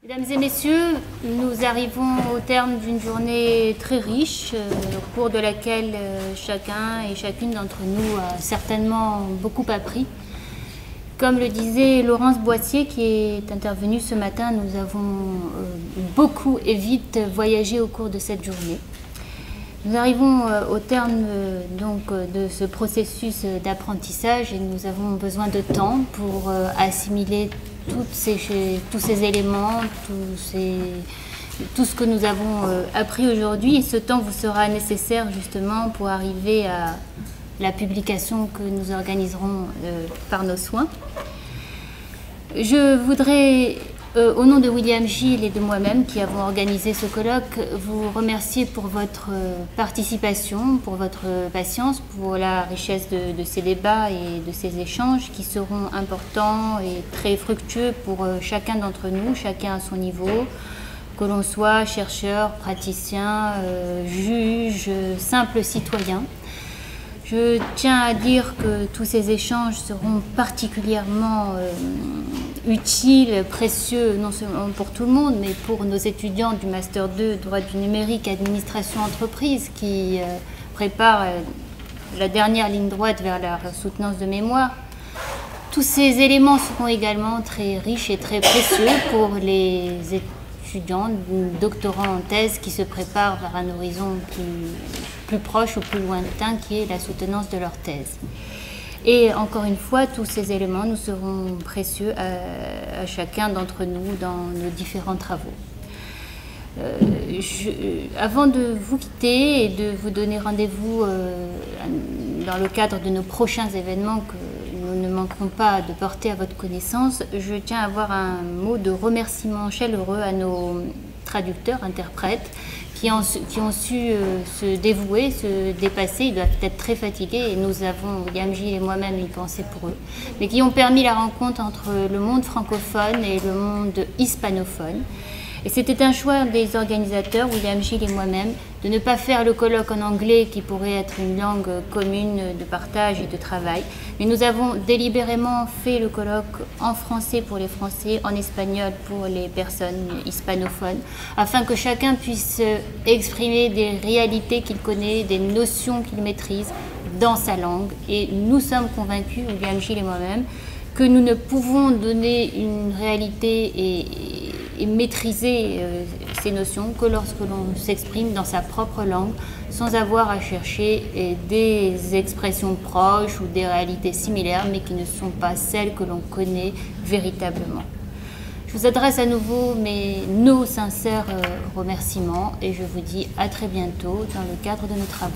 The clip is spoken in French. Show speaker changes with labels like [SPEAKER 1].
[SPEAKER 1] Mesdames et messieurs, nous arrivons au terme d'une journée très riche, au cours de laquelle chacun et chacune d'entre nous a certainement beaucoup appris. Comme le disait Laurence Boissier, qui est intervenue ce matin, nous avons beaucoup et vite voyagé au cours de cette journée. Nous arrivons au terme de ce processus d'apprentissage et nous avons besoin de temps pour assimiler tous ces éléments, tout ce que nous avons appris aujourd'hui. Et ce temps vous sera nécessaire justement pour arriver à la publication que nous organiserons par nos soins. Je voudrais, au nom de William Gilles et de moi-même qui avons organisé ce colloque, vous remercier pour votre participation, pour votre patience, pour la richesse de ces débats et de ces échanges qui seront importants et très fructueux pour chacun d'entre nous, chacun à son niveau, que l'on soit chercheur, praticien, juge, simple citoyen. Je tiens à dire que tous ces échanges seront particulièrement utiles, précieux, non seulement pour tout le monde, mais pour nos étudiants du Master 2, droit du numérique, administration entreprise, qui préparent la dernière ligne droite vers la soutenance de mémoire. Tous ces éléments seront également très riches et très précieux pour les étudiants, doctorants en thèse qui se préparent vers un horizon plus proche ou plus lointain qui est la soutenance de leur thèse. Et encore une fois, tous ces éléments nous seront précieux à chacun d'entre nous dans nos différents travaux. Avant de vous quitter et de vous donner rendez-vous dans le cadre de nos prochains événements que nous ne manquerons pas de porter à votre connaissance, je tiens à avoir un mot de remerciement chaleureux à nos traducteurs, interprètes, qui ont su se dévouer, se dépasser. Ils doivent être très fatigués et nous avons, William Gilles et moi-même, une pensée pour eux, mais qui ont permis la rencontre entre le monde francophone et le monde hispanophone. Et c'était un choix des organisateurs, William Gilles et moi-même, de ne pas faire le colloque en anglais qui pourrait être une langue commune de partage et de travail. Mais nous avons délibérément fait le colloque en français pour les Français, en espagnol pour les personnes hispanophones, afin que chacun puisse exprimer des réalités qu'il connaît, des notions qu'il maîtrise dans sa langue. Et nous sommes convaincus, William Gilles et moi-même, que nous ne pouvons donner une réalité et maîtriser ces notions que lorsque l'on s'exprime dans sa propre langue sans avoir à chercher des expressions proches ou des réalités similaires mais qui ne sont pas celles que l'on connaît véritablement. Je vous adresse à nouveau nos sincères remerciements et je vous dis à très bientôt dans le cadre de nos travaux.